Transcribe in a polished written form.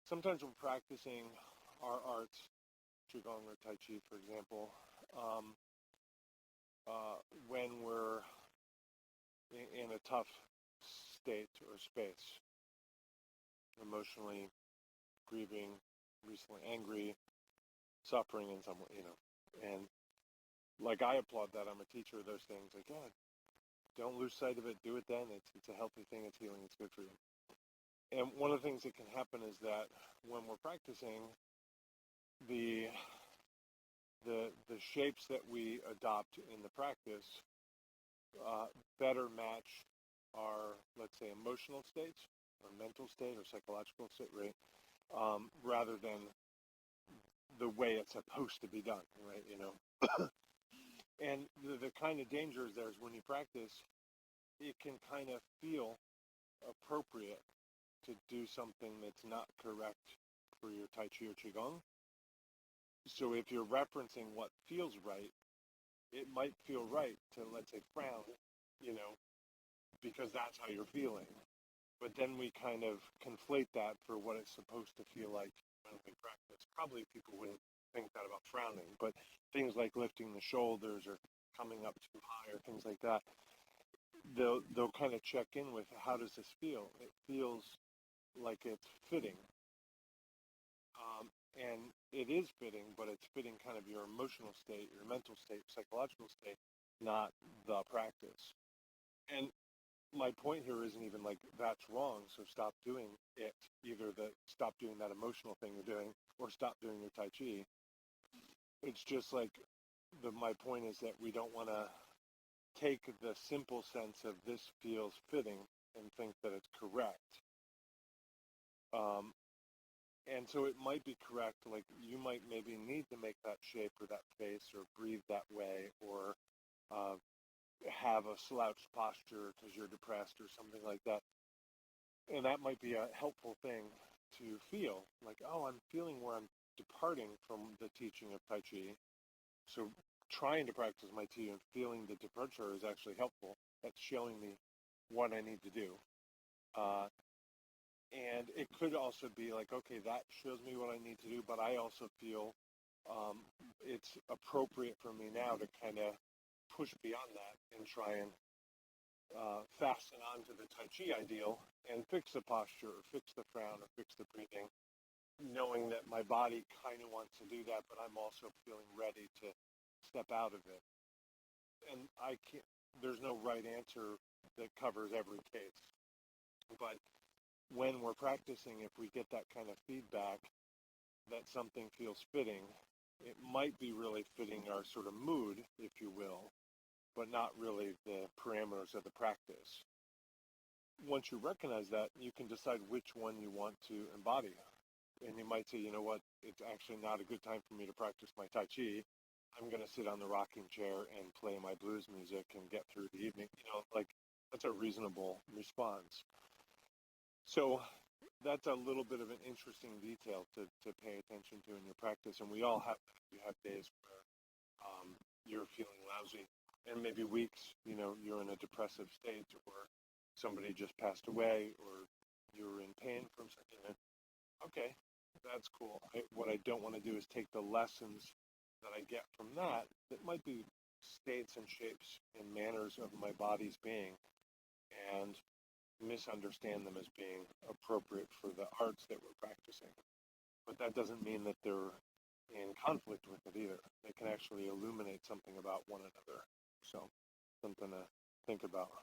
sometimes when practicing our arts, Qigong or Tai Chi, for example, um, when we're in a tough state or space, emotionally grieving, recently angry, suffering in some way, and like I applaud that. I'm a teacher of those things. Like, yeah, don't lose sight of it. Do it then. It's a healthy thing. It's healing. It's good for you. And one of the things that can happen is that when we're practicing, the the shapes that we adopt in the practice uh, better match our, let's say, emotional states, or mental state, or psychological state, right? Rather than the way it's supposed to be done, right? And the kind of dangers there is when you practice, it can kind of feel appropriate to do something that's not correct for your Tai Chi or Qigong. So if you're referencing what feels right, it might feel right to, let's say, frown, you know, because that's how you're feeling. But then we kind of conflate that for what it's supposed to feel like when we practice. Probably people wouldn't think that about frowning, but things like lifting the shoulders or coming up too high or things like that, they'll kind of check in with, how does this feel? It feels like it's fitting. And it is fitting, but it's fitting kind of your emotional state, your mental state, psychological state, not the practice. And my point here isn't even like that's wrong, so stop doing it. Either stop doing that emotional thing you're doing, or stop doing your Tai Chi. It's just like my point is that we don't want to take the simple sense of this feels fitting and think that it's correct. Um, and so it might be correct, like you might maybe need to make that shape or that face or breathe that way, or uh, have a slouched posture because you're depressed or something like that. And that might be a helpful thing to feel, like, oh, I'm feeling where I'm departing from the teaching of Tai Chi. So trying to practice my Tai and feeling the departure is actually helpful. That's showing me what I need to do. Uh, and it could also be like, okay, that shows me what I need to do, but I also feel it's appropriate for me now to kind of push beyond that and try and fasten onto the Tai Chi ideal and fix the posture or fix the frown or fix the breathing, knowing that my body kind of wants to do that, but I'm also feeling ready to step out of it. And I can't, there's no right answer that covers every case. But when we're practicing, if we get that kind of feedback that something feels fitting, it might be really fitting our sort of mood, if you will, but not really the parameters of the practice. Once you recognize that, you can decide which one you want to embody. And you might say, you know what, it's actually not a good time for me to practice my Tai Chi. I'm going to sit on the rocking chair and play my blues music and get through the evening. Like that's a reasonable response. So that's a little bit of an interesting detail to pay attention to in your practice. And we all have that. You have days where you're feeling lousy, and maybe weeks, you're in a depressive state, or somebody just passed away, or you're in pain from something. Okay, that's cool. What I don't want to do is take the lessons that I get from that might be states and shapes and manners of my body's being, and misunderstand them as being appropriate for the arts that we're practicing. But that doesn't mean that they're in conflict with it either. They can actually illuminate something about one another. So, something to think about.